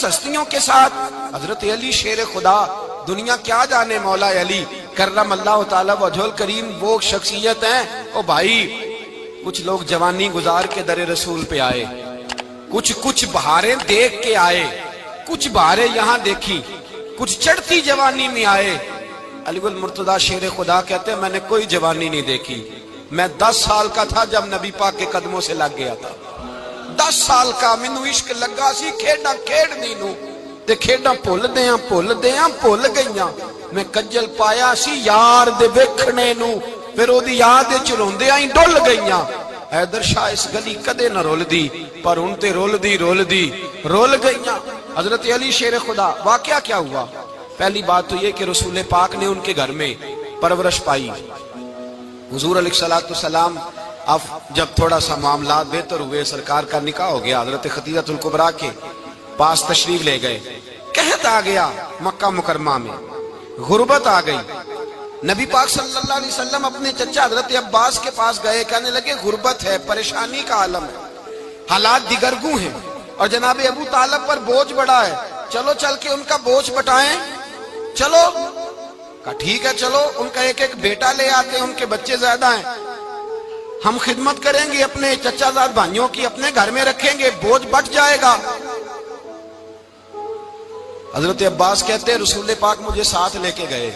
زبردست ہستیوں کے ساتھ. حضرت علی شیر خدا, دنیا کیا جانے مولا علی کرم اللہ تعالی وجہ الکریم وہ شخصیت ہیں. او بھائی, کچھ لوگ جوانی گزار کے در رسول پہ آئے, کچھ بہاریں دیکھ کے آئے, کچھ بہاریں یہاں دیکھی, کچھ چڑھتی جوانی میں آئے. علی المرتضیٰ شیر خدا کہتے ہیں میں نے کوئی جوانی نہیں دیکھی. میں 10 سال کا تھا جب نبی پاک کے قدموں سے لگ گیا تھا. 10 سال کا مینوں عشق لگا سی, کھیڈاں کھیڈنی نو تے کھیڈاں بھول گئیاں. میں کجل پایا سی یار دے ویکھنے نو, پھر او دی یاد وچ روندیاں ہی ڈل گئیاں. حیدر شاہ اس گلی کدے نہ رول دی, پر ہن تے رول گئیاں. حضرت علی شیر خدا, واقعہ کیا ہوا؟ پہلی بات تو یہ کہ رسول پاک نے ان کے گھر میں پرورش پائی. حضور علیہ السلام اب جب تھوڑا سا معاملات بہتر ہوئے, سرکار کا نکاح ہو گیا, حضرت خدیجہ الکبریٰ کے پاس تشریف لے گئے. قحط آ گیا مکہ مکرمہ میں, غربت آ گئی. نبی پاک صلی اللہ علیہ وسلم اپنے چچا حضرت عباس کے پاس گئے, کہنے لگے غربت ہے, پریشانی کا عالم ہے, حالات دیگرگوں ہیں, اور جناب ابو طالب پر بوجھ بڑا ہے, چلو چل کے ان کا بوجھ بٹائیں. چلو, کہا ٹھیک ہے چلو, ان کا ایک بیٹا لے آتے ہیں, ان کے بچے زیادہ ہیں, ہم خدمت کریں گے اپنے چچا زاد بھائیوں کی, اپنے گھر میں رکھیں گے, بوجھ بٹ جائے گا. حضرت عباس کہتے ہیں رسول پاک مجھے ساتھ لے کے گئے.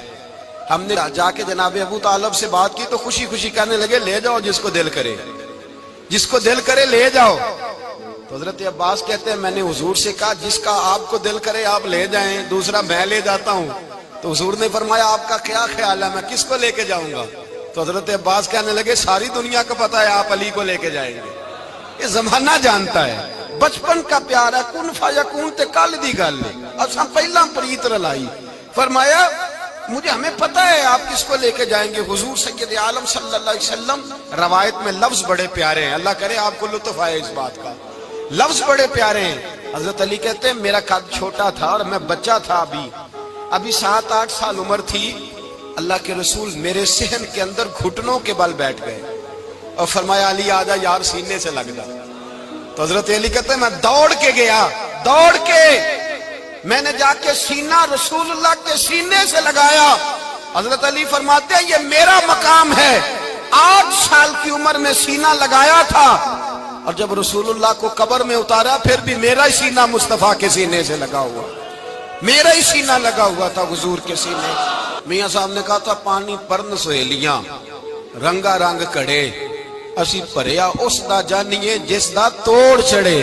ہم نے جا کے جناب ابو طالب سے بات کی تو خوشی خوشی کہنے لگے لے جاؤ جس کو دل کرے لے جاؤ. تو حضرت عباس کہتے ہیں میں نے حضور سے کہا جس کا آپ کو دل کرے آپ لے جائیں, دوسرا میں لے جاتا ہوں. تو حضور نے فرمایا آپ کا کیا خیال ہے, میں کس کو لے کے جاؤں گا؟ تو حضرت عباس کہنے لگے ساری دنیا کو پتا ہے آپ علی کو لے کے جائیں گے. یہ زمانہ جانتا ہے, بچپن کا پیار ہے, کن فیکون تے کل دی گل ہے. اساں پہلا پریت رلائی. فرمایا مجھے ہمیں پتہ ہے آپ کس کو لے کے جائیں گے. حضور سید عالم صلی اللہ علیہ وسلم, روایت میں لفظ بڑے پیارے ہیں, اللہ کرے آپ کو لطف آئے اس بات کا, لفظ بڑے پیارے ہیں. حضرت علی کہتے ہیں میرا قد چھوٹا تھا اور میں بچہ تھا, ابھی 7-8 سال عمر تھی. اللہ کے رسول میرے صحن کے اندر گھٹنوں کے بل بیٹھ گئے اور فرمایا علی آجا یار سینے سے لگ جا. تو حضرت علی کہتے ہیں میں دوڑ کے گیا, میں نے جا کے سینہ رسول اللہ کے سینے سے لگایا. حضرت علی فرماتے ہیں یہ میرا مقام ہے. 8 سال کی عمر میں سینہ لگایا تھا, اور جب رسول اللہ کو قبر میں اتارا پھر بھی میرا ہی سینہ مصطفیٰ کے سینے سے لگا ہوا, میرا ہی سینہ لگا ہوا تھا حضور کے سینے. میاں صاحب نے کہا تھا پانی پرن سہیلیاں رنگا رنگ کڑے, اسی پریا اس دا جانیے جس دا توڑ چڑے.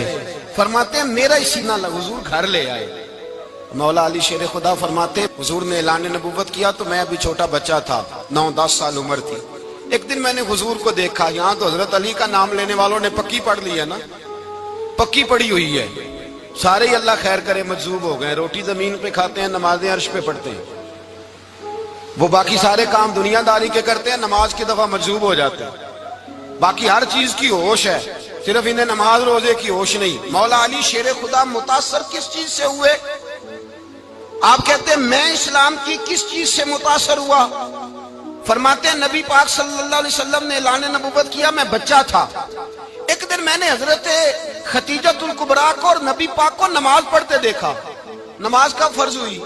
فرماتے ہیں میرا ہی سینہ لگا, حضور گھر لے آئے. مولا علی شیر خدا فرماتے حضور نے اعلان نبوت کیا تو میں ابھی چھوٹا بچہ تھا, 9-10 سال عمر تھی. ایک دن میں نے حضور کو دیکھا, یہاں تو حضرت علی کا نام لینے والوں نے پکی پڑھ لی ہے نا, پکی پڑھی ہوئی ہے, سارے ہی اللہ خیر کرے مجذوب ہو گئے. روٹی زمین پہ کھاتے ہیں, نمازیں عرش پہ پڑھتے ہیں, وہ باقی سارے کام دنیا داری کے کرتے ہیں, نماز کی دفعہ مجذوب ہو جاتے ہیں. باقی ہر چیز کی ہوش ہے, صرف انہیں نماز روزے کی ہوش نہیں. مولا علی شیر خدا متاثر کس چیز سے ہوئے؟ آپ کہتے ہیں میں اسلام کی کس چیز سے متاثر ہوا؟ فرماتے ہیں نبی پاک صلی اللہ علیہ وسلم نے اعلان نبوت کیا, میں بچہ تھا. ایک دن میں نے حضرت خدیجہ الکبریٰ کو اور نبی پاک کو نماز پڑھتے دیکھا. نماز کب فرض ہوئی؟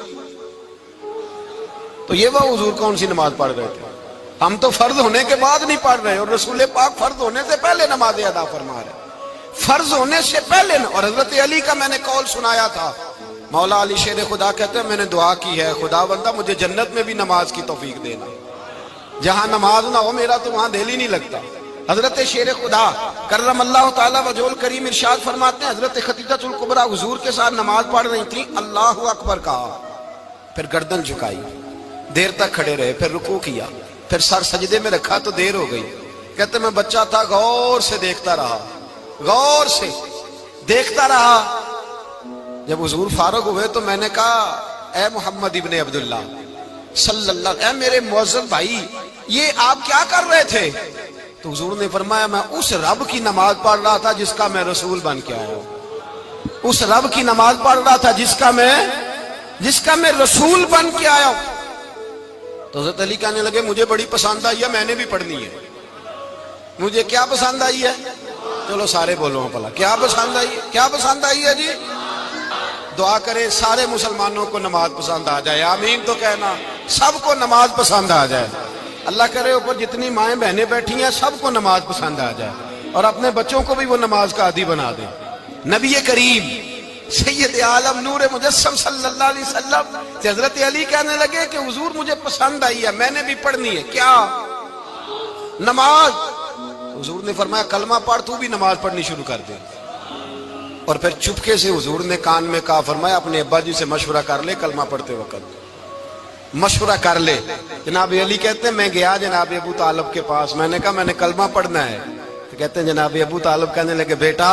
تو یہ وہ حضور کون سی نماز پڑھ رہے تھے؟ ہم تو فرض ہونے کے بعد نہیں پڑھ رہے, اور رسول پاک فرض ہونے سے پہلے نماز ادا فرما رہے, فرض ہونے سے پہلے. اور حضرت علی کا میں نے قول سنایا تھا. مولا علی شیر خدا کہتے ہیں میں نے دعا کی ہے خدا بندہ مجھے جنت میں بھی نماز کی توفیق دینا, جہاں نماز نہ ہو میرا تو وہاں دل ہی نہیں لگتا. حضرت شیر خدا کرم اللہ تعالی وجہ الکریم ارشاد فرماتے ہیں حضرت خدیجہ الکبریٰ حضور کے ساتھ نماز پڑھ رہی تھی, اللہ اکبر کہا, پھر گردن جھکائی, دیر تک کھڑے رہے, پھر رکوع کیا, پھر سر سجدے میں رکھا تو دیر ہو گئی. کہتے میں بچہ تھا, غور سے دیکھتا رہا. جب حضور فارغ ہوئے تو میں نے کہا اے محمد ابن عبداللہ صلی اللہ, اے میرے معزز بھائی یہ آپ کیا کر رہے تھے؟ تو حضور نے فرمایا میں اس رب کی نماز پڑھ رہا تھا جس کا میں رسول بن کے آیا ہوں, اس رب کی نماز پڑھ رہا تھا جس کا میں رسول بن کے آیا ہوں. تو حضرت علی کہنے لگے مجھے بڑی پسند آئی ہے, میں نے بھی پڑھنی ہے. مجھے کیا پسند آئی ہے؟ چلو سارے بولو پلا, کیا پسند آئی ہے؟ کیا پسند آئی ہے جی؟ دعا کرے سارے مسلمانوں کو نماز پسند آ جائے، آمین تو کہنا، سب کو نماز پسند آ جائے۔ اللہ کرے اوپر جتنی مائیں بہنیں بیٹھی ہیں سب کو نماز پسند آ جائے، اور اپنے بچوں کو بھی وہ نماز کا عادی بنا دے۔ نبی کریم سید عالم نور مجسم صلی اللہ علیہ وسلم سے حضرت علی کہنے لگے کہ حضور مجھے پسند آئی ہے، میں نے بھی پڑھنی ہے، کیا؟ نماز۔ حضور نے فرمایا کلمہ پڑھ، تو بھی نماز پڑھنی شروع کر دے۔ اور پھر چپکے سے حضور نے کان میں کہا، فرمایا اپنے ابا جی سے مشورہ کر لے کلمہ پڑھتے وقت، مشورہ کر لے۔ جناب علی کہتے ہیں میں گیا جناب ابو طالب کے پاس، میں نے کہا میں نے کلمہ پڑھنا ہے، تو کہتے ہیں جناب ابو طالب کہنے لگے بیٹا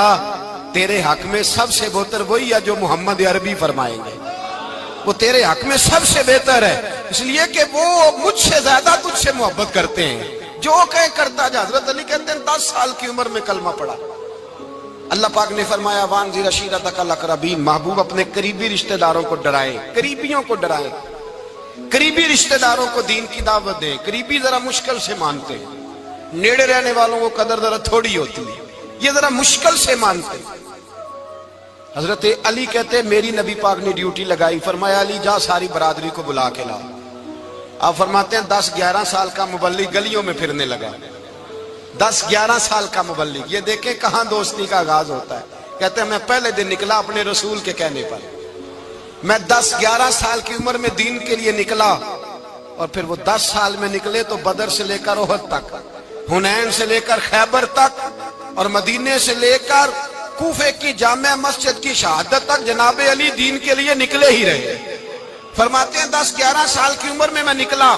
تیرے حق میں سب سے بہتر وہی ہے جو محمد عربی فرمائیں گے، وہ تیرے حق میں سب سے بہتر ہے، اس لیے کہ وہ مجھ سے زیادہ تجھ سے محبت کرتے ہیں، جو کہے کرتا جا۔ حضرت علی کہتے ہیں 10 سال کی عمر میں کلمہ پڑھا۔ اللہ پاک نے فرمایا وانذر عشیرتک الاقربین، محبوب اپنے قریبی رشتہ داروں کو ڈرائیں، قریبیوں کو ڈرائیں، قریبی رشتہ داروں کو دین کی دعوت دیں۔ قریبی ذرا مشکل سے مانتے ہیں، نیڑے رہنے والوں کو قدر ذرا تھوڑی ہوتی ہے، یہ ذرا مشکل سے مانتے ہیں۔ حضرت علی کہتے ہیں میری نبی پاک نے ڈیوٹی لگائی، فرمایا علی جا ساری برادری کو بلا کے لا۔ آپ فرماتے ہیں 10-11 سال کا مبلغ گلیوں میں پھرنے لگا، 10-11 سال کا مبلغ، یہ دیکھیں کہاں دوستی کا آغاز ہوتا ہے۔ کہتے ہیں میں پہلے دن نکلا اپنے رسول کے کہنے پر، میں 10-11 سال کی عمر میں دین کے لیے نکلا، اور پھر وہ 10 سال میں نکلے تو بدر سے لے کر احد تک، حنین سے لے کر خیبر تک، اور مدینے سے لے کر کوفے کی جامع مسجد کی شہادت تک جناب علی دین کے لیے نکلے ہی رہے۔ فرماتے ہیں 10-11 سال کی عمر میں نکلا،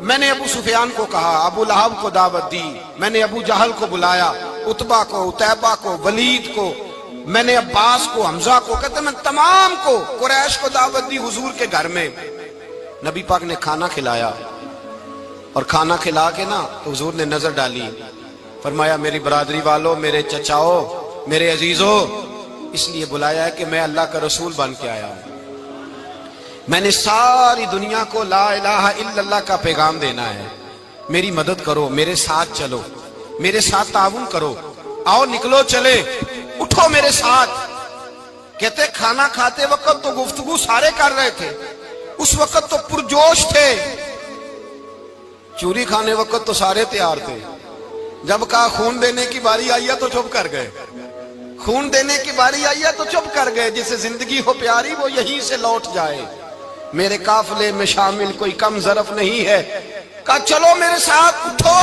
میں نے ابو سفیان کو کہا، ابو لہب کو دعوت دی، میں نے ابو جہل کو بلایا، عتبہ کو، عتیبہ کو، ولید کو، میں نے عباس کو، حمزہ کو، کہتے ہیں میں تمام کو، قریش کو دعوت دی حضور کے گھر میں۔ نبی پاک نے کھانا کھلایا، اور کھانا کھلا کے نا تو حضور نے نظر ڈالی، فرمایا میری برادری والوں، میرے چچاؤ، میرے عزیزوں، اس لیے بلایا ہے کہ میں اللہ کا رسول بن کے آیا ہوں، میں نے ساری دنیا کو لا الہ الا اللہ کا پیغام دینا ہے، میری مدد کرو، میرے ساتھ چلو، میرے ساتھ تعاون کرو، آؤ نکلو چلے، اٹھو میرے ساتھ۔ کہتے کھانا کھاتے وقت تو گفتگو سارے کر رہے تھے، اس وقت تو پرجوش تھے، چوری کھانے وقت تو سارے تیار تھے، جب کہا خون دینے کی باری آئی ہے تو چپ کر گئے، خون دینے کی باری آئی ہے تو چپ کر گئے، جسے زندگی ہو پیاری وہ یہیں سے لوٹ جائے، میرے قافلے میں شامل کوئی کم ظرف نہیں ہے، کہا چلو میرے ساتھ اٹھو۔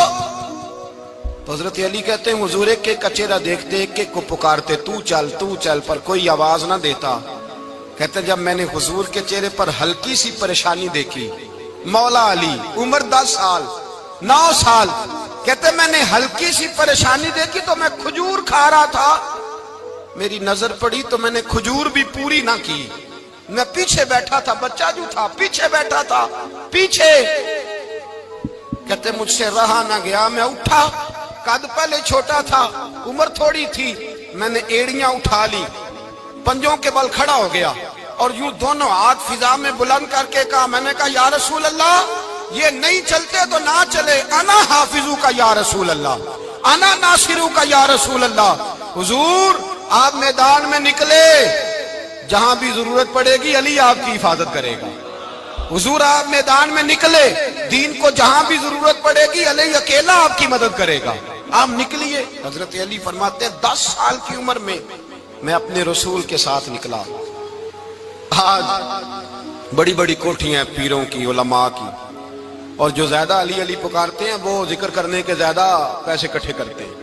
تو حضرت علی کہتے ہیں حضور ایک کا چہرہ دیکھتے ایک کو پکارتے تو چل، پر کوئی آواز نہ دیتا۔ کہتے ہیں جب میں نے حضور کے چہرے پر ہلکی سی پریشانی دیکھی، مولا علی عمر 10 سال 9 سال، کہتے ہیں میں نے ہلکی سی پریشانی دیکھی تو میں کھجور کھا رہا تھا، میری نظر پڑی تو میں نے کھجور بھی پوری نہ کی، میں پیچھے بیٹھا تھا، بچہ جو تھا پیچھے بیٹھا تھا، پیچھے۔ کہتے مجھ سے رہا نہ گیا، میں اٹھا، قد پہلے چھوٹا تھا، عمر تھوڑی تھی، میں نے ایڑیاں اٹھا لی، پنجوں کے بل کھڑا ہو گیا، اور یوں دونوں ہاتھ فضا میں بلند کر کے کہا، میں نے کہا یا رسول اللہ یہ نہیں چلتے تو نہ چلے، انا حافظو کا یا رسول اللہ، انا ناصرو کا یا رسول اللہ۔ حضور آپ میدان میں نکلے، جہاں بھی ضرورت پڑے گی علی آپ کی حفاظت کرے گا، حضور آپ میدان میں نکلے، دین کو جہاں بھی ضرورت پڑے گی علی اکیلا آپ کی مدد کرے گا، آپ نکلیے۔ حضرت علی فرماتے ہیں 10 سال کی عمر میں اپنے رسول کے ساتھ نکلا۔ آج بڑی بڑی کوٹھیاں پیروں کی، علماء کی، اور جو زیادہ علی علی پکارتے ہیں وہ ذکر کرنے کے زیادہ پیسے اکٹھے کرتے ہیں،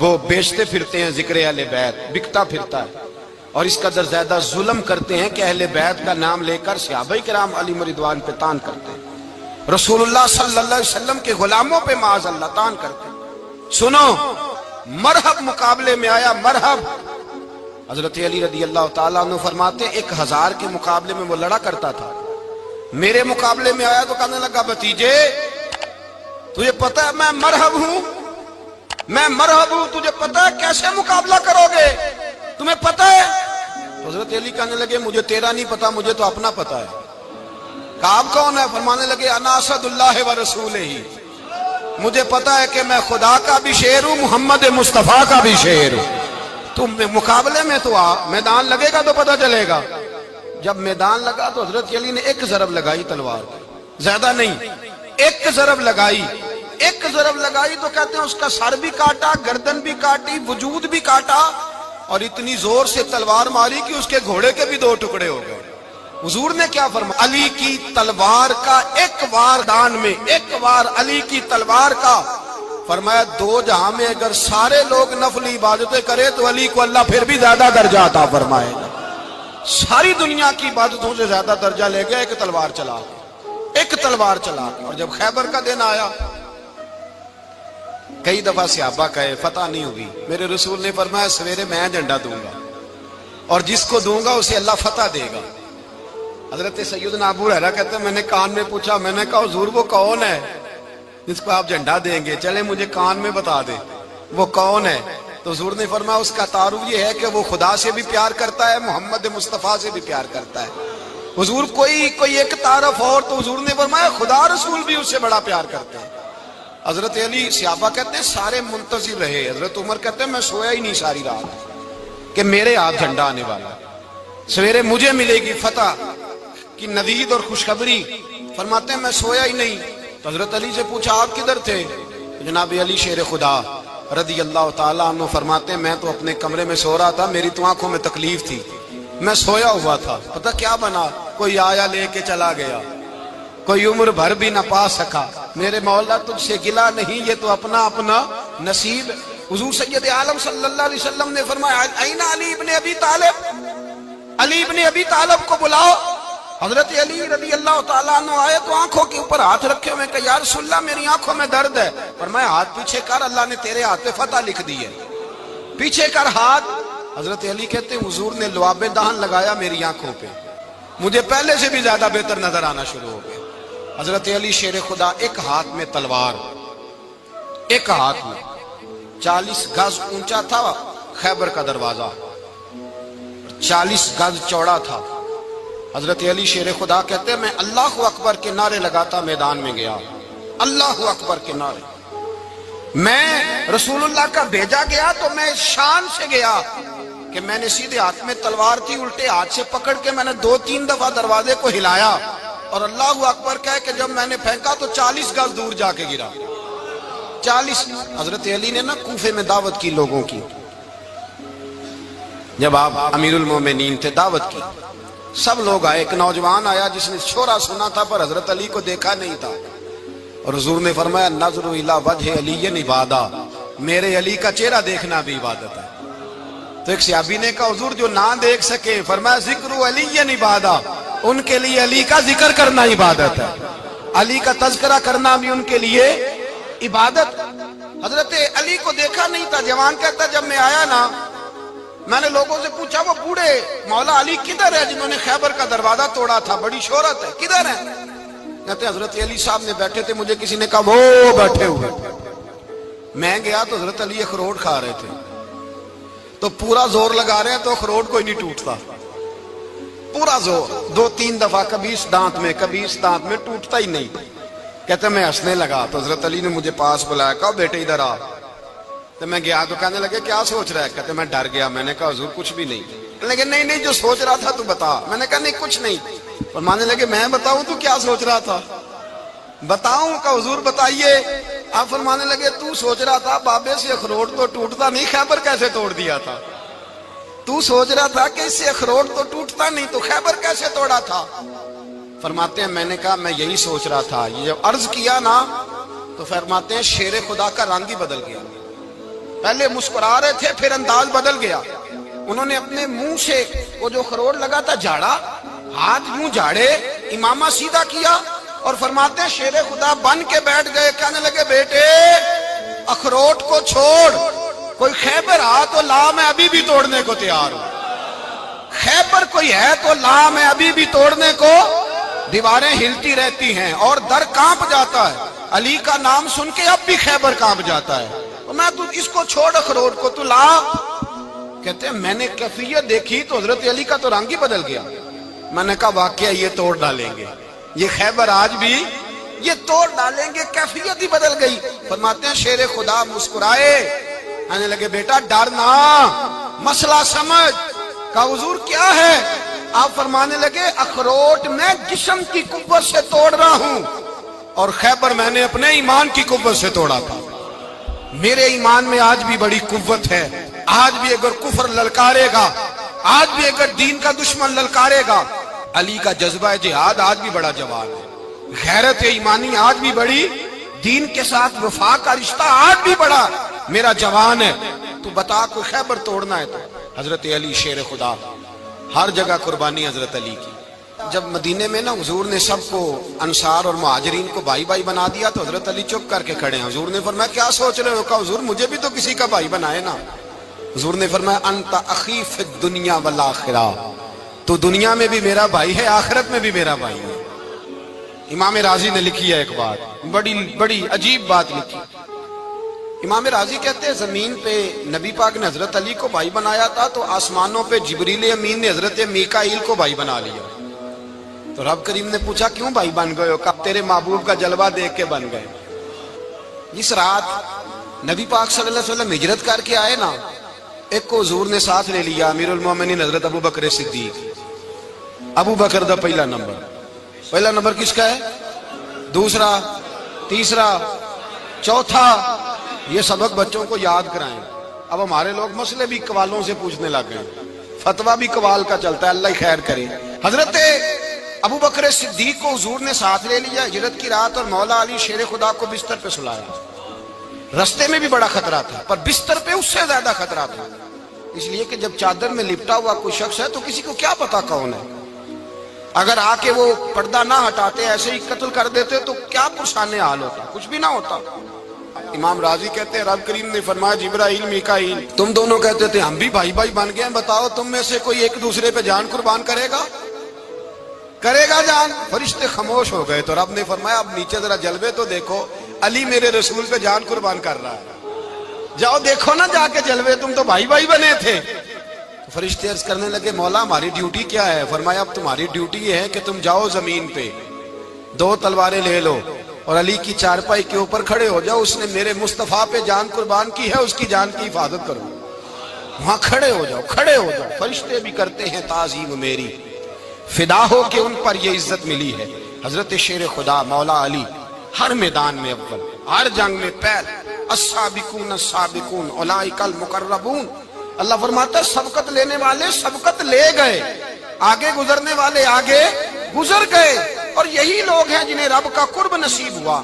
وہ بیچتے پھرتے ہیں، ذکر اہل بیت بکتا پھرتا ہے، اور اس قدر زیادہ ظلم کرتے ہیں کہ اہل بیت کا نام لے کر صحابہ کرام علی رضوان پہ تان کرتے ہیں، رسول اللہ صلی اللہ علیہ وسلم کے غلاموں پہ معاذ اللہ تان کرتے ہیں۔ سنو، مرحب مقابلے میں آیا، مرحب۔ حضرت علی رضی اللہ تعالیٰ عنہ فرماتے 1000 کے مقابلے میں وہ لڑا کرتا تھا، میرے مقابلے میں آیا تو کہنے لگا بھتیجے تجھے پتہ ہے میں مرحب ہوں، تجھے پتہ ہے کیسے مقابلہ کرو گے، تمہیں پتہ ہے؟ تو حضرت علی کہنے لگے مجھے تیرا نہیں پتا، مجھے تو اپنا پتا ہے۔ کہا آپ کون ہے؟ فرمانے لگے انا اسد اللہ و رسولہ، مجھے پتا ہے کہ میں خدا کا بھی شیر ہوں، محمد مصطفیٰ کا بھی شیر ہوں۔ تم مقابلے میں تو آ، میدان لگے گا تو پتہ چلے گا۔ جب میدان لگا تو حضرت علی نے ایک ضرب لگائی تلوار کی، زیادہ نہیں، ایک ضرب لگائی۔ ایک ضرب لگائی تو کہتے ہیں اس کا سر بھی کاٹا، گردن بھی کاٹی، وجود بھی کاٹا، اور اتنی زور سے تلوار ماری کہ اس کے گھوڑے کے بھی 2 ٹکڑے ہو گئے۔ حضور نے کیا فرمایا؟ علی کی تلوار کا ایک وار دان میں، ایک وار علی کی تلوار کا، فرمایا 2 جہاں میں اگر سارے لوگ نفلی عبادتیں کرے تو علی کو اللہ پھر بھی زیادہ درجہ عطا فرمائے گا۔ ساری دنیا کی عبادتوں سے زیادہ درجہ لے گیا ایک تلوار چلا کے، ایک تلوار چلا کے۔ اور جب خیبر کا دن آیا، کئی دفعہ صحابہ کہے فتح نہیں ہوئی، میرے رسول نے فرمایا سویرے میں جھنڈا دوں گا اور جس کو دوں گا اسے اللہ فتح دے گا۔ حضرت سیدنا ابو ہریرہ کہتے ہیں میں نے کان میں پوچھا، میں نے کہا حضور وہ کون ہے جس کو آپ جھنڈا دیں گے؟ چلے مجھے کان میں بتا دیں وہ کون ہے۔ تو حضور نے فرمایا اس کا تعارف یہ ہے کہ وہ خدا سے بھی پیار کرتا ہے، محمد مصطفیٰ سے بھی پیار کرتا ہے۔ حضور کوئی ایک تعارف اور، تو حضور نے فرمایا خدا رسول بھی اس سے بڑا پیار کرتے ہیں۔ حضرت علی، صحابہ کہتے ہیں سارے منتظر رہے۔ حضرت عمر کہتے ہیں میں سویا ہی نہیں ساری رات کہ میرے ہاتھ جھنڈا آنے والا، سویرے مجھے ملے گی فتح کی نوید اور خوشخبری۔ فرماتے ہیں میں سویا ہی نہیں۔ تو حضرت علی سے پوچھا آپ کدھر تھے؟ جناب علی شیر خدا رضی اللہ تعالیٰ عنہ فرماتے ہیں میں تو اپنے کمرے میں سو رہا تھا، میری تو آنکھوں میں تکلیف تھی، میں سویا ہوا تھا، پتہ کیا بنا، کوئی آیا لے کے چلا گیا، کوئی عمر بھر بھی نہ پا سکا۔ میرے مولا تجھ سے گلا نہیں، یہ تو اپنا اپنا نصیب۔ حضور سید عالم صلی اللہ علیہ وسلم نے فرمایا این علی ابن ابی طالب، علی ابن ابی طالب کو بلاؤ۔ حضرت علی رضی اللہ تعالیٰ عنہ آئے تو آنکھوں کے اوپر ہاتھ رکھے ہوئے کہ یا رسول اللہ میری آنکھوں میں درد ہے۔ فرمایا ہاتھ پیچھے کر، اللہ نے تیرے ہاتھ پہ فتح لکھ دی ہے، پیچھے کر ہاتھ۔ حضرت علی کہتے ہیں حضور نے لعاب دہن لگایا میری آنکھوں پہ، مجھے پہلے سے بھی زیادہ بہتر نظر آنا شروع ہو گیا۔ حضرت علی شیر خدا ایک ہاتھ میں تلوار، ایک ہاتھ میں 40 گز اونچا تھا خیبر کا دروازہ، 40 گز چوڑا تھا۔ حضرت علی شیر خدا کہتے ہیں میں اللہ اکبر کے نعرے لگاتا میدان میں گیا، اللہ اکبر کے نعرے۔ میں رسول اللہ کا بھیجا گیا تو میں شان سے گیا کہ میں نے سیدھے ہاتھ میں تلوار تھی، الٹے ہاتھ سے پکڑ کے میں نے 2-3 دفعہ دروازے کو ہلایا اور اللہ اکبر کہہ کہ جب میں نے پھینکا تو 40 گز دور جا کے گرا، 40۔ حضرت علی نے نا کوفے میں دعوت کی لوگوں کی، جب آپ امیر المومنین تھے دعوت کی، سب لوگ آئے۔ ایک نوجوان آیا جس نے شورا سنا تھا پر حضرت علی کو دیکھا نہیں تھا، اور حضور نے فرمایا نظر الی وجہ علی عبادہ، میرے علی کا چہرہ دیکھنا بھی عبادت ہے۔ تو ایک صحابی نے کہا حضور جو نہ دیکھ سکے، فرمایا ذکر علی عبادہ، ان کے لیے علی کا ذکر کرنا عبادت ہے، علی کا تذکرہ کرنا بھی ان کے لیے عبادت۔ حضرت علی کو دیکھا نہیں تھا۔ جوان کہتا جب میں آیا نا میں نے لوگوں سے پوچھا وہ بوڑھے مولا علی کدھر ہے جنہوں نے خیبر کا دروازہ توڑا تھا، بڑی شہرت ہے، کدھر ہے؟ کہتے حضرت علی صاحب نے بیٹھے تھے، مجھے کسی نے کہا وہ بیٹھے ہوئے۔ میں گیا تو حضرت علی اخروٹ کھا رہے تھے، تو پورا زور لگا رہے ہیں تو اخروٹ کوئی نہیں ٹوٹتا، پورا زور 2-3 دفعہ، کبھی اس دانت میں کبھی اس دانت میں، ٹوٹتا ہی نہیں۔ کہتے میں ہنسنے لگا تو حضرت علی نے مجھے پاس بلایا، کہا بیٹے ادھر آ۔ تو میں گیا تو کہنے لگے کیا سوچ رہا ہے؟ کہتے میں ڈر گیا۔ میں نے کہا حضور کچھ بھی نہیں۔ لیکن نہیں جو سوچ رہا تھا تو بتا۔ میں نے کہا نہیں کچھ نہیں۔ فرمانے لگے میں بتاؤں تو کیا سوچ رہا تھا؟ بتاؤں؟ کہ حضور بتائیے۔ آپ فرمانے لگے تو سوچ رہا تھا بابے سے اخروٹ تو ٹوٹتا نہیں، خیبر کیسے توڑ دیا تھا؟ تو سوچ رہا تھا کہ اس سے اخروٹ تو ٹوٹتا نہیں تو خیبر کیسے توڑا تھا؟ فرماتے ہیں میں نے کہا میں یہی سوچ رہا تھا۔ یہ جب عرض کیا نا تو فرماتے ہیں شیر خدا کا رنگ ہی بدل گیا، پہلے مسکرا رہے تھے پھر انداز بدل گیا۔ انہوں نے اپنے منہ سے وہ جو خروٹ لگا تھا جھاڑا، ہاتھ منہ جھاڑے، امامہ سیدھا کیا اور فرماتے ہیں شیر خدا بن کے بیٹھ گئے۔ کہنے لگے بیٹے اخروٹ کو چھوڑ، کوئی خیبر آ تو لا، میں ابھی بھی توڑنے کو تیار ہوں۔ خیبر کوئی ہے تو لا، میں ابھی بھی توڑنے کو۔ دیواریں ہلتی رہتی ہیں اور در کانپ جاتا ہے، علی کا نام سن کے اب بھی خیبر کانپ جاتا ہے۔ میں تو اس کو چھوڑ اخروٹ کو تو لا۔ کہتے ہیں میں نے کیفیت دیکھی تو حضرت علی کا تو رنگ ہی بدل گیا۔ میں نے کہا واقعہ یہ توڑ ڈالیں گے، یہ خیبر آج بھی یہ توڑ ڈالیں گے، کیفیت ہی بدل گئی۔ فرماتے ہیں شیر خدا مسکرائے، کہنے لگے بیٹا ڈر نہ، مسئلہ سمجھ. کہا حضور کیا ہے؟ آپ فرمانے لگے اخروٹ میں جسم کی قوت سے توڑ رہا ہوں اور خیبر میں نے اپنے ایمان کی قوت سے توڑا تھا. میرے ایمان میں آج بھی بڑی قوت ہے. آج بھی اگر کفر للکارے گا، آج بھی اگر دین کا دشمن للکارے گا، علی کا جذبہ جہاد آج بھی بڑا جوان ہے. غیرت ایمانی آج بھی بڑی، دین کے ساتھ وفا کا رشتہ آج بھی بڑا میرا جوان ہے. تو بتا کوئی خیبر توڑنا ہے تو حضرت علی شیر خدا، ہر جگہ قربانی حضرت علی کی. جب مدینے میں نا حضور نے سب کو انصار اور مہاجرین کو بھائی بھائی بنا دیا تو حضرت علی چپ کر کے کھڑے ہیں. حضور نے فرمایا کیا سوچ رہے ہو؟ کہا حضور مجھے بھی تو کسی کا بھائی بنائے نا. حضور نے فرمایا انت اخی فی الدنیا والآخرہ، تو دنیا میں بھی میرا بھائی ہے، آخرت میں بھی میرا بھائی ہے. امام راضی نے لکھی ہے ایک بات، بڑی عجیب بات لکھی. امام راضی کہتے ہیں زمین پہ نبی پاک نے حضرت علی کو بھائی بنایا تھا تو آسمانوں پہ جبریل امین نے حضرت میکائیل کو بھائی بنا لیا. تو رب کریم نے پوچھا کیوں بھائی بن گئے ہو؟ کہا تیرے محبوب کا جلوہ دیکھ کے بن گئے. اس رات نبی پاک صلی اللہ علیہ وسلم ہجرت کر کے آئے نا، ایک کو حضور نے ساتھ لے لیا، امیر المومنین حضرت ابو بکر صدیق. ابو بکر دا پہلا نمبر کس کا ہے؟ دوسرا، تیسرا، چوتھا. یہ سبق بچوں کو یاد کرائیں. اب ہمارے لوگ مسئلے بھی قوالوں سے پوچھنے لگ گئے، فتویٰ بھی قوال کا چلتا ہے، اللہ ہی خیر کرے. حضرت ابو بکر صدیق کو حضور نے ساتھ لے لیا ہجرت کی رات، اور مولا علی شیر خدا کو بستر پہ سلایا. رستے میں بھی بڑا خطرہ تھا پر بستر پہ اس سے زیادہ خطرہ تھا، اس لیے کہ جب چادر میں لپٹا ہوا کوئی شخص ہے تو کسی کو کیا پتا کون ہے. اگر آ کے وہ پردہ نہ ہٹاتے ایسے ہی قتل کر دیتے تو کیا پرسان حال ہوتا، کچھ بھی نہ ہوتا. امام راضی کہتے ہیں رب کریم نے فرمایا جبرائیل میکائیل تم دونوں کہتے تھے ہم بھی بھائی بھائی بن گئے ہیں، بتاؤ تم میں سے کوئی ایک دوسرے پہ جان قربان کرے گا جان؟ فرشتے خاموش ہو گئے. تو رب نے فرمایا اب نیچے ذرا جلوے تو دیکھو، علی میرے رسول پہ جان قربان کر رہا ہے، جاؤ دیکھو نا جا کے جلوے، تم تو بھائی بھائی بنے تھے. فرشتے عرض کرنے لگے مولا ہماری ڈیوٹی کیا ہے؟ فرمایا اب تمہاری ڈیوٹی یہ ہے کہ تم جاؤ زمین پہ 2 تلواریں لے لو اور علی کی چارپائی کے اوپر کھڑے ہو جاؤ، اس نے میرے مصطفیٰ پہ جان قربان کی ہے، اس کی جان کی حفاظت کرو. وہاں کھڑے ہو جاؤ. فرشتے بھی کرتے ہیں تعظیم میری، فدا ہو کہ ان پر یہ عزت ملی ہے. حضرت شیر خدا مولا علی ہر میدان میں اول، ہر جنگ میں پہل. السابقون السابقون اولئک المقربون. اللہ فرماتا ہے سبقت لینے والے سبقت لے گئے، آگے گزرنے والے آگے گزر گئے، اور یہی لوگ ہیں جنہیں رب کا قرب نصیب ہوا.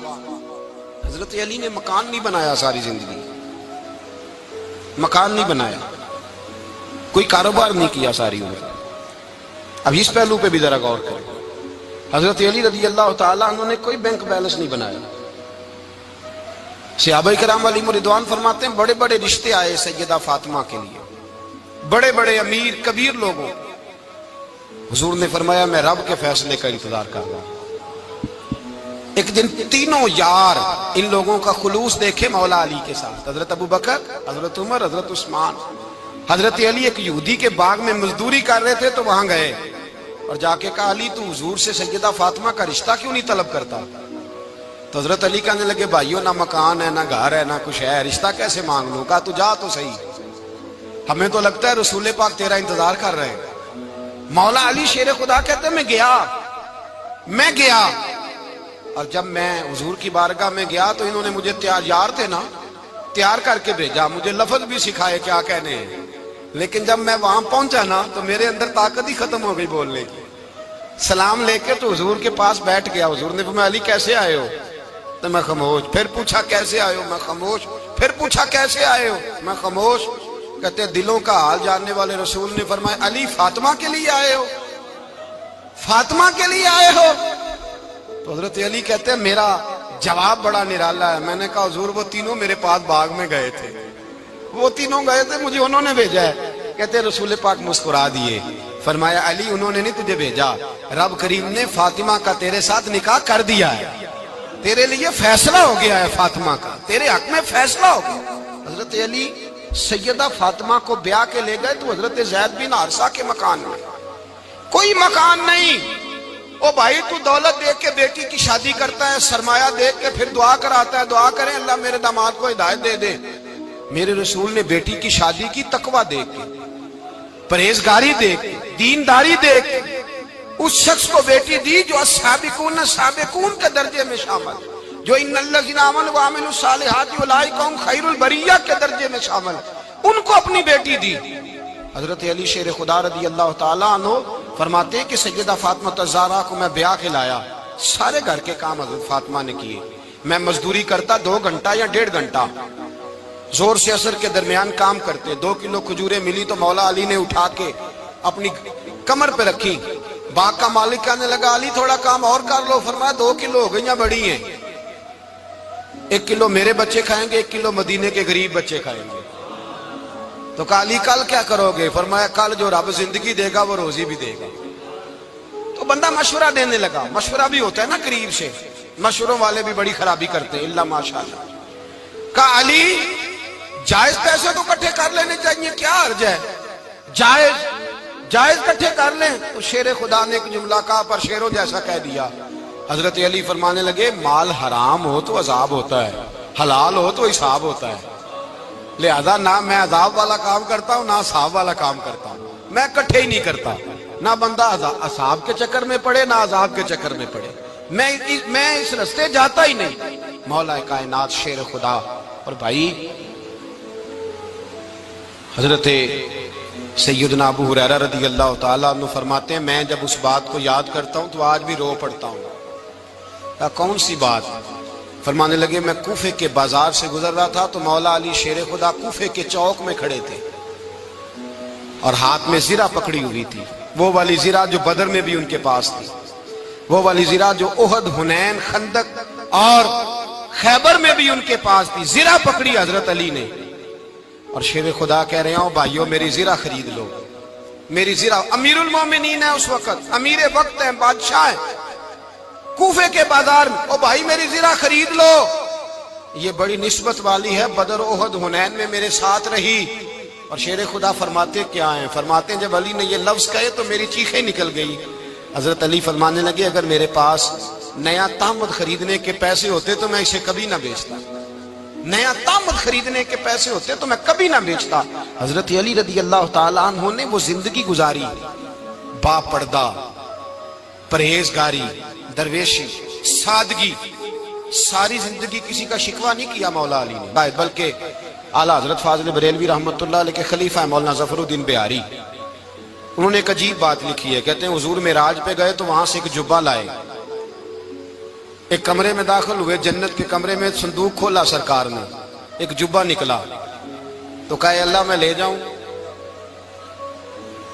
حضرت علی نے مکان نہیں بنایا، ساری زندگی مکان نہیں بنایا، کوئی کاروبار نہیں کیا ساری عمر. اب اس پہلو پہ بھی ذرا غور کریں. حضرت علی رضی اللہ تعالیٰ انہوں نے کوئی بینک بیلنس نہیں بنایا. صحابہ کرام علیہم رضوان فرماتے ہیں بڑے بڑے رشتے آئے سیدہ فاطمہ کے لیے، بڑے بڑے امیر کبیر لوگوں. حضور نے فرمایا میں رب کے فیصلے کا انتظار کر رہا ہوں. ایک دن تینوں یار ان لوگوں کا خلوص دیکھے مولا علی کے ساتھ، حضرت ابو بکر، حضرت عمر، حضرت عثمان. حضرت علی ایک یہودی کے باغ میں مزدوری کر رہے تھے تو وہاں گئے اور جا کے کہا علی تو حضور سے سیدہ فاطمہ کا رشتہ کیوں نہیں طلب کرتا؟ تو حضرت علی کہنے لگے بھائیو نہ مکان ہے، نہ گھر ہے، نہ کچھ ہے، رشتہ کیسے مانگ لوں؟ کہا تو جا تو صحیح، ہمیں تو لگتا ہے رسول پاک تیرا انتظار کر رہے ہیں. مولا علی شیر خدا کہتے ہیں میں گیا اور جب میں حضور کی بارگاہ میں گیا تو انہوں نے مجھے یار تھے نا تیار کر کے بھیجا، مجھے لفظ بھی سکھائے کیا کہنے ہیں، لیکن جب میں وہاں پہنچا نا تو میرے اندر طاقت ہی ختم ہو گئی بولنے کی. سلام لے کے تو حضور کے پاس بیٹھ گیا. حضور نے فرمایا علی کیسے آئے ہو؟ تو میں خاموش. پھر پوچھا کیسے آئے ہو؟ میں خاموش. پھر پوچھا کیسے آئے ہو؟ میں خاموش. کہتے دلوں کا حال جاننے والے رسول نے فرمایا علی فاطمہ کے لیے آئے ہو؟ فاطمہ کے لیے آئے ہو؟ تو حضرت علی کہتے ہیں میرا جواب بڑا نرالا ہے. میں نے کہا حضور وہ تینوں میرے پاس باغ میں گئے تھے، وہ تینوں گئے تھے، مجھے انہوں نے بھیجا ہے. کہتے ہیں رسول پاک مسکرا دیے، فرمایا علی انہوں نے نہیں تجھے بھیجا، رب کریم نے فاطمہ کا تیرے ساتھ نکاح کر دیا ہے، تیرے لیے فیصلہ ہو گیا ہے، فاطمہ کا تیرے حق میں فیصلہ ہو گیا. حضرت علی سیدہ فاطمہ کو بیاہ کے لے گئے تو حضرت زید بن حارثہ کے مکان میں کوئی مکان نہیں. او بھائی تو دولت دیکھ کے بیٹی کی شادی کرتا ہے، سرمایہ دیکھ کے پھر دعا کراتا ہے، دعا کریں اللہ میرے داماد کو ہدایت دے دے. میرے رسول نے بیٹی کی شادی کی تقوی دیکھ کے، پرہیزگاری دیکھ کے، دینداری دیکھ کے، اس شخص کو بیٹی دی جو السابقون سابقون کے درجے میں شامل، جو ان الذین آمنوا وعملوا الصالحات اولئک هم خیر البریہ کے درجے میں شامل، ان کو اپنی بیٹی دی۔ حضرت علی شیر خدا رضی اللہ تعالیٰ عنہ فرماتے ہیں کہ سیدہ فاطمہ الزہرا کو میں بیاہ کھلایا، سارے گھر کے کام حضرت فاطمہ نے کیے، میں مزدوری کرتا 2 گھنٹہ یا 1.5 گھنٹہ، زور سے عصر کے درمیان کام کرتے، 2 کلو کھجوریں ملی تو مولا علی نے اٹھا کے اپنی کمر پہ رکھی، باغ کا مالک کہنے لگا علی تھوڑا کام اور کر لو، فرمایا 2 کلو ہو گئی بڑی ہیں، 1 کلو میرے بچے کھائیں گے، 1 کلو مدینے کے غریب بچے کھائیں گے۔ تو کہا علی کل کیا کرو گے؟ فرمایا کل جو رب زندگی دے گا وہ روزی بھی دے گا۔ تو بندہ مشورہ دینے لگا، مشورہ بھی ہوتا ہے نا قریب سے، مشوروں والے بھی بڑی خرابی کرتے ہیں اللہ ماشاءاللہ۔ کہا علی جائز پیسے تو کٹھے کر لینے چاہیے، کیا حرج ہے، جائز کٹھے کر لیں۔ تو شیر خدا نے ایک جملہ کہا پر شیروں جیسا کہہ دیا۔ حضرت علی فرمانے لگے مال حرام ہو تو عذاب ہوتا ہے، حلال ہو تو حساب ہوتا ہے، لہذا نہ میں عذاب والا کام کرتا ہوں نہ حساب والا کام کرتا ہوں، میں کٹھے ہی نہیں کرتا، نہ بندہ حساب کے چکر میں پڑے نہ عذاب کے چکر میں پڑے، میں اس رستے جاتا ہی نہیں۔ مولا کائنات شیر خدا۔ اور بھائی حضرت سیدنا ابو ہریرہ رضی اللہ تعالیٰ عنہ فرماتے ہیں میں جب اس بات کو یاد کرتا ہوں تو آج بھی رو پڑتا ہوں۔ کون سی بات؟ فرمانے لگے میں کوفے کے بازار سے گزر رہا تھا تو مولا علی شیر خدا کوفے کے چوک میں کھڑے تھے اور ہاتھ میں زرہ پکڑی ہوئی تھی، وہ والی زرہ جو بدر میں بھی ان کے پاس تھی، وہ والی زرہ جو احد، حنین، خندق اور خیبر میں بھی ان کے پاس تھی، زرہ پکڑی حضرت علی نے اور شیر خدا کہہ رہے ہوں بھائیو میری زرہ خرید لو، میری زرہ۔ امیر المومنین ہے اس وقت، امیر وقت ہے، بادشاہ ہے، کوفے کے بازار میں، او بھائی میری زرہ خرید لو۔ یہ بڑی نسبت والی ہے، بدر، احد، حنین میں میرے ساتھ رہی۔ اور شیر خدا فرماتے کیا ہیں؟ فرماتے ہیں جب علی نے یہ لفظ کہے تو میری چیخیں نکل گئی۔ حضرت علی فرمانے لگے اگر میرے پاس نیا تامد خریدنے کے پیسے ہوتے تو میں اسے کبھی نہ بیچتا، نیا تامد خریدنے کے پیسے ہوتے تو میں کبھی نہ بیچتا۔ حضرت علی رضی اللہ تعالیٰ عنہ نے وہ زندگی گزاری، با پردہ، پرہیزگاری، درویشی، سادگی، ساری زندگی کسی کا شکوہ نہیں کیا مولا علی نے، بلکہ اعلیٰ حضرت فاضل بریلوی رحمۃ اللہ علیہ کے خلیفہ مولانا ظفر الدین بہاری، انہوں نے ایک عجیب بات لکھی ہے، کہتے ہیں حضور معراج پہ گئے تو وہاں سے ایک جبہ لائے، ایک کمرے میں داخل ہوئے، جنت کے کمرے میں صندوق کھولا سرکار نے، ایک جبہ نکلا تو کہا اللہ میں لے جاؤں؟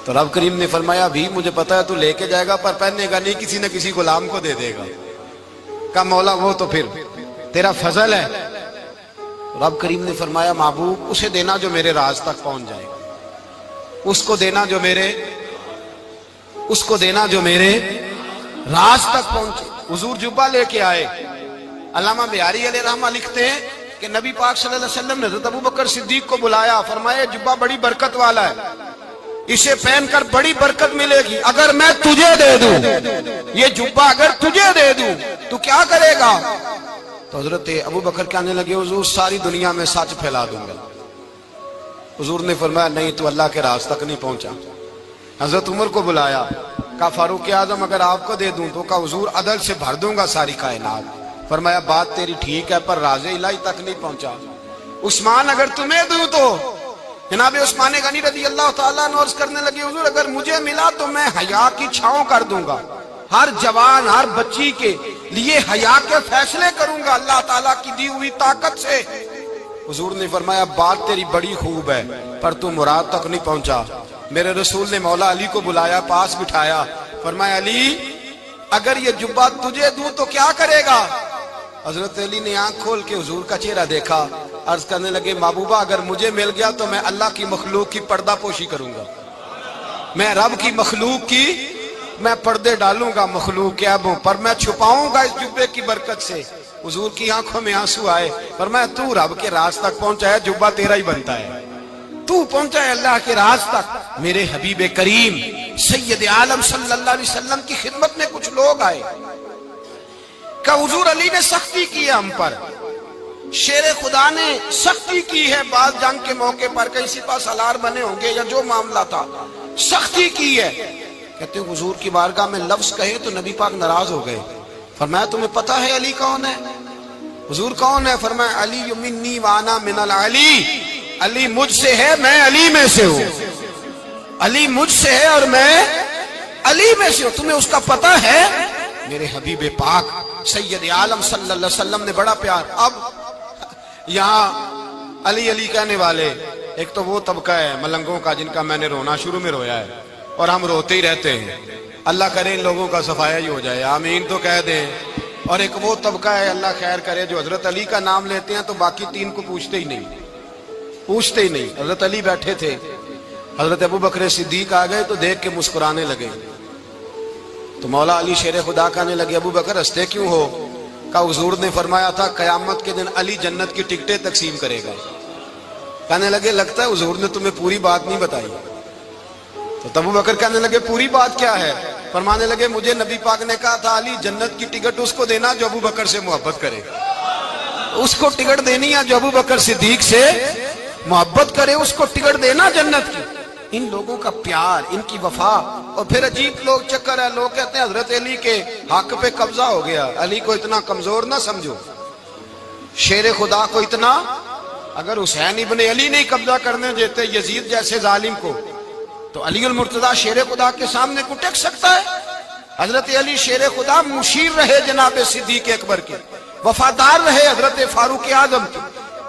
تو رب کریم نے فرمایا بھی مجھے پتا ہے تو لے کے جائے گا پر پہننے گا نہیں، کسی نہ کسی غلام کو دے دے گا۔ کہا مولا وہ تو پھر تیرا فضل ہے۔ رب کریم نے فرمایا محبوب اسے دینا جو میرے راز تک پہنچ جائے، اس کو دینا جو میرے راز تک پہنچے۔ حضور جبہ لے کے آئے۔ علامہ بہاری علیہ رحمہ لکھتے ہیں کہ نبی پاک صلی اللہ علیہ وسلم نے حضرت ابوبکر صدیق کو بلایا، فرمایا جبہ بڑی برکت والا ہے، اسے پہن کر بڑی برکت ملے گی، اگر میں تجھے دے دوں، یہ جبہ اگر تجھے دے دوں تو کیا کرے گا؟ تو حضرت ابوبکر کہنے لگے حضور ساری دنیا میں سچ پھیلا دوں گا۔ حضور نے فرمایا نہیں تو اللہ کے راز تک نہیں پہنچا۔ حضرت عمر کو بلایا، کہا فاروق اعظم اگر آپ کو دے دوں تو کہا حضور عدل سے بھر دوں گا ساری کائنات۔ فرمایا بات تیری ٹھیک ہے پر راز الہی تک نہیں پہنچا۔ عثمان اگر تمہیں دوں تو جناب عثمان غنی رضی اللہ تعالیٰ عنہ عرض کرنے لگے حضور اگر مجھے ملا تو میں حیا کی چھاؤں کر دوں گا، ہر جوان ہر بچی کے لیے حیا کے فیصلے کروں گا اللہ تعالیٰ کی دی ہوئی طاقت سے۔ حضور نے فرمایا بات تیری بڑی خوب ہے پر تو مراد تک نہیں پہنچا۔ میرے رسول نے مولا علی کو بلایا، پاس بٹھایا، فرمایا علی اگر یہ جبہ تجھے دوں تو کیا کرے گا؟ حضرت علی نے آنکھ کھول کے حضور کا چہرہ دیکھا، عرض کرنے لگے محبوبہ اگر مجھے مل گیا تو میں اللہ کی مخلوق کی پردہ پوشی کروں گا، میں رب کی مخلوق کی میں پردے ڈالوں گا، مخلوق کے عیبوں پر میں چھپاؤں گا اس جبے کی برکت سے۔ حضور کی آنکھوں میں آنسو آئے، فرمایا تو رب کے راز تک پہنچا ہے، جبہ تیرا ہی بنتا ہے، تو پہنچا ہے اللہ کے راز تک۔ میرے حبیب کریم سید عالم صلی اللہ علیہ وسلم کی خدمت میں کچھ لوگ آئے کہ حضور علی نے سختی کی ہے ہم پر، شیر خدا نے سختی کی ہے بعض جنگ کے موقع پر، کہیں سپہ سالار بنے ہوں گے یا جو معاملہ تھا، سختی کی ہے. کہتے ہیں حضور کی بارگاہ میں لفظ کہے تو نبی پاک ناراض ہو گئے. فرمایا تمہیں پتہ ہے علی کون ہے؟ حضور کون ہے؟ فرمایا علی منی وانا من العلی، علی مجھ سے ہے میں علی میں سے ہوں. علی مجھ سے ہے اور میں علی میں سے ہوں. تمہیں اس کا پتہ ہے؟ میرے حبیب پاک سید عالم صلی اللہ علیہ وسلم نے بڑا پیار. اب یہاں علی علی کہنے والے ایک تو وہ طبقہ ہے ملنگوں کا جن کا میں نے رونا شروع میں رویا ہے اور ہم روتے ہی رہتے ہیں. اللہ کرے ان لوگوں کا صفایا ہی ہو جائے، آمین تو کہہ دیں. اور ایک وہ طبقہ ہے اللہ خیر کرے جو حضرت علی کا نام لیتے ہیں تو باقی تین کو پوچھتے ہی نہیں. حضرت علی بیٹھے تھے، حضرت ابو بکر صدیق آ گئے تو دیکھ کے مسکرانے لگے. تو مولا علی شیر خدا کہنے لگے ابو بکر ہنستے کیوں ہو؟ کہ حضور نے فرمایا تھا قیامت کے دن علی جنت کی ٹکٹیں تقسیم کرے گا. کہنے لگے لگتا ہے حضور نے تمہیں پوری بات نہیں بتائی. تو ابو بکر کہنے لگے پوری بات کیا ہے؟ فرمانے لگے مجھے نبی پاک نے کہا تھا علی جنت کی ٹکٹ اس کو دینا جو ابو بکر سے محبت کرے. اس کو ٹکٹ دینی ہے جو ابو بکر صدیق سے محبت کرے، اس کو ٹکٹ دینا جنت کی. ان لوگوں کا پیار، ان کی وفا. اور پھر عجیب لوگ چکر ہے، لوگ کہتے ہیں حضرت علی کے حق پہ قبضہ ہو گیا. علی کو اتنا کمزور نہ سمجھو، شیر خدا کو اتنا. اگر حسین ابن علی نہیں قبضہ کرنے دیتے یزید جیسے ظالم کو تو علی المرتضیٰ شیر خدا کے سامنے کو ٹک سکتا ہے؟ حضرت علی شیر خدا مشیر رہے جناب صدیق اکبر کے، وفادار رہے حضرت فاروق اعظم کے،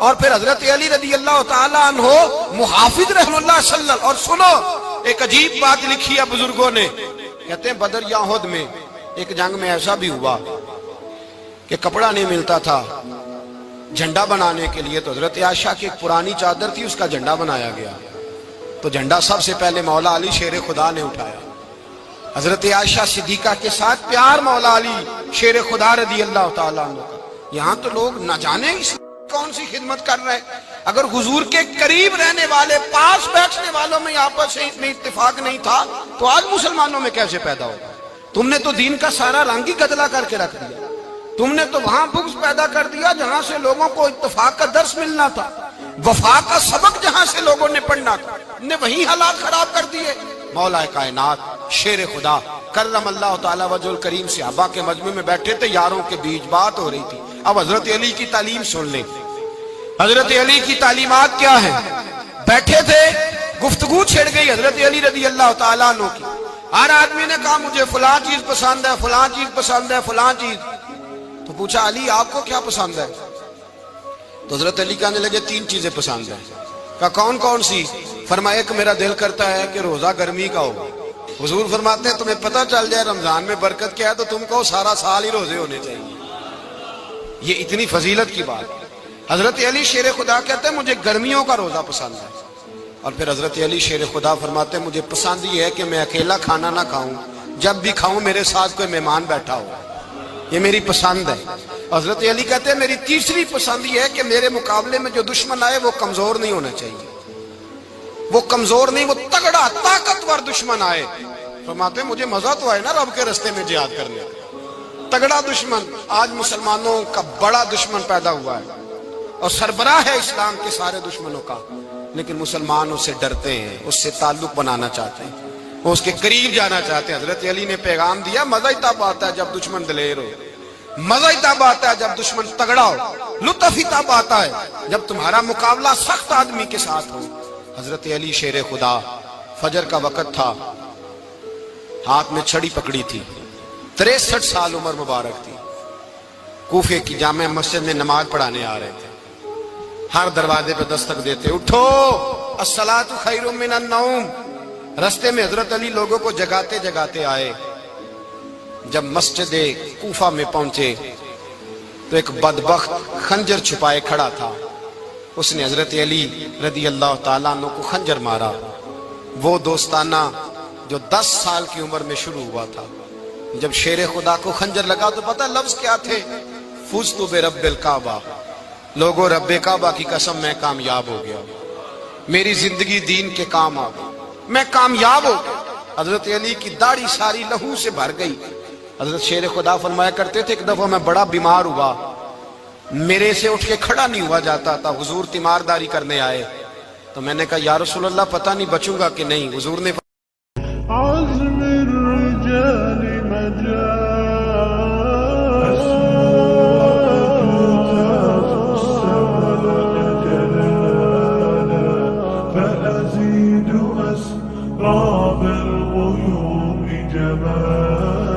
اور پھر حضرت علی رضی اللہ تعالیٰ عنہ محافظ رحم اللہ صلی اللہ. اور سنو ایک عجیب بات لکھی ہے بزرگوں نے، کہتے ہیں بدر یا احد میں ایک جنگ میں ایسا بھی ہوا کہ کپڑا نہیں ملتا تھا جھنڈا بنانے کے لیے، تو حضرت عائشہ کی ایک پرانی چادر تھی اس کا جھنڈا بنایا گیا. تو جھنڈا سب سے پہلے مولا علی شیر خدا نے اٹھایا. حضرت عائشہ صدیقہ کے ساتھ پیار مولا علی شیر خدا رضی اللہ تعالیٰ عنہ کا. یہاں تو لوگ نہ جانے اس کون سی خدمت کر رہے ہیں. اگر حضور کے قریب رہنے والے پاس بیٹھنے والوں میں آپس میں اتفاق نہیں تھا تو آج مسلمانوں میں کیسے پیدا ہوگا؟ تم نے تو دین کا سارا رنگ ہی گدلا کر کے رکھ دیا. تم نے تو وہاں بغض پیدا کر دیا جہاں سے لوگوں کو اتفاق کا درس ملنا تھا، وفا کا سبق جہاں سے لوگوں نے پڑھنا تھا، نے وہی حالات خراب کر دیے. مولا کائنات شیر خدا کرم اللہ تعالی وجہ الکریم صحابہ کے مجمع میں بیٹھے تھے، یاروں کے بیچ بات ہو رہی تھی. اب حضرت علی کی تعلیم سن لیں. حضرت علی کی تعلیمات کیا ہیں؟ بیٹھے تھے، گفتگو چھڑ گئی حضرت علی رضی اللہ تعالیٰ عنہ کی. ہر آدمی نے کہا مجھے فلاں چیز پسند ہے، فلاں چیز پسند ہے، فلاں چیز. تو پوچھا علی آپ کو کیا پسند ہے؟ تو حضرت علی کہنے لگے تین چیزیں پسند ہیں. کہا کون کون سی؟ فرمایا ایک میرا دل کرتا ہے کہ روزہ گرمی کا ہو. حضور فرماتے ہیں تمہیں پتہ چل جائے رمضان میں برکت کیا ہے تو تم کو سارا سال ہی روزے ہونے چاہیے. یہ اتنی فضیلت کی بات. حضرت علی شیر خدا کہتے ہیں مجھے گرمیوں کا روزہ پسند ہے. اور پھر حضرت علی شیر خدا فرماتے ہیں مجھے پسند یہ ہے کہ میں اکیلا کھانا نہ کھاؤں، جب بھی کھاؤں میرے ساتھ کوئی مہمان بیٹھا ہو. یہ میری پسند ہے. حضرت علی کہتے ہیں میری تیسری پسند یہ ہے کہ میرے مقابلے میں جو دشمن آئے وہ کمزور نہیں ہونا چاہیے. وہ کمزور نہیں، وہ تگڑا طاقتور دشمن آئے. فرماتے ہیں مجھے مزہ تو آئے نا رب کے رستے میں جہاد کرنے کا. تگڑا دشمن. آج مسلمانوں کا بڑا دشمن پیدا ہوا ہے اور سربراہ ہے اسلام کے سارے دشمنوں کا، لیکن مسلمان اس سے ڈرتے ہیں، اس سے تعلق بنانا چاہتے ہیں، وہ اس کے قریب جانا چاہتے ہیں. حضرت علی نے پیغام دیا مزہ ہی تب آتا ہے جب دشمن دلیر ہو، مزہ ہی تب آتا ہے جب دشمن تگڑا ہو، لطف ہی تب آتا ہے جب تمہارا مقابلہ سخت آدمی کے ساتھ ہو. حضرت علی شیر خدا فجر کا وقت تھا، ہاتھ میں چھڑی پکڑی تھی، 63 سال عمر مبارک تھی. کوفے کی جامع مسجد میں نماز پڑھانے آ رہے تھے. ہر دروازے پہ دستک دیتے اٹھو الصلاۃ خیر من النوم. رستے میں حضرت علی لوگوں کو جگاتے جگاتے آئے. جب مسجد کوفہ میں پہنچے تو ایک بدبخت خنجر چھپائے کھڑا تھا. اس نے حضرت علی رضی اللہ تعالیٰ عنہ کو خنجر مارا. وہ دوستانہ جو 10 سال کی عمر میں شروع ہوا تھا. جب شیر خدا کو خنجر لگا تو پتہ لفظ کیا تھے؟ فزت برب الکعبہ. لوگوں رب کعبہ کی قسم میں کامیاب ہو گیا، میری زندگی دین کے کام آ گئی، میں کامیاب ہو گیا. حضرت علی کی داڑھی ساری لہو سے بھر گئی. حضرت شیر خدا فرمایا کرتے تھے ایک دفعہ میں بڑا بیمار ہوا میرے سے اٹھ کے کھڑا نہیں ہوا جاتا تھا، حضور تیمارداری کرنے آئے تو میں نے کہا یا رسول اللہ پتہ نہیں بچوں گا کہ نہیں. حضور نے عزم الرجال فأزيد أسراب الغيوم جمال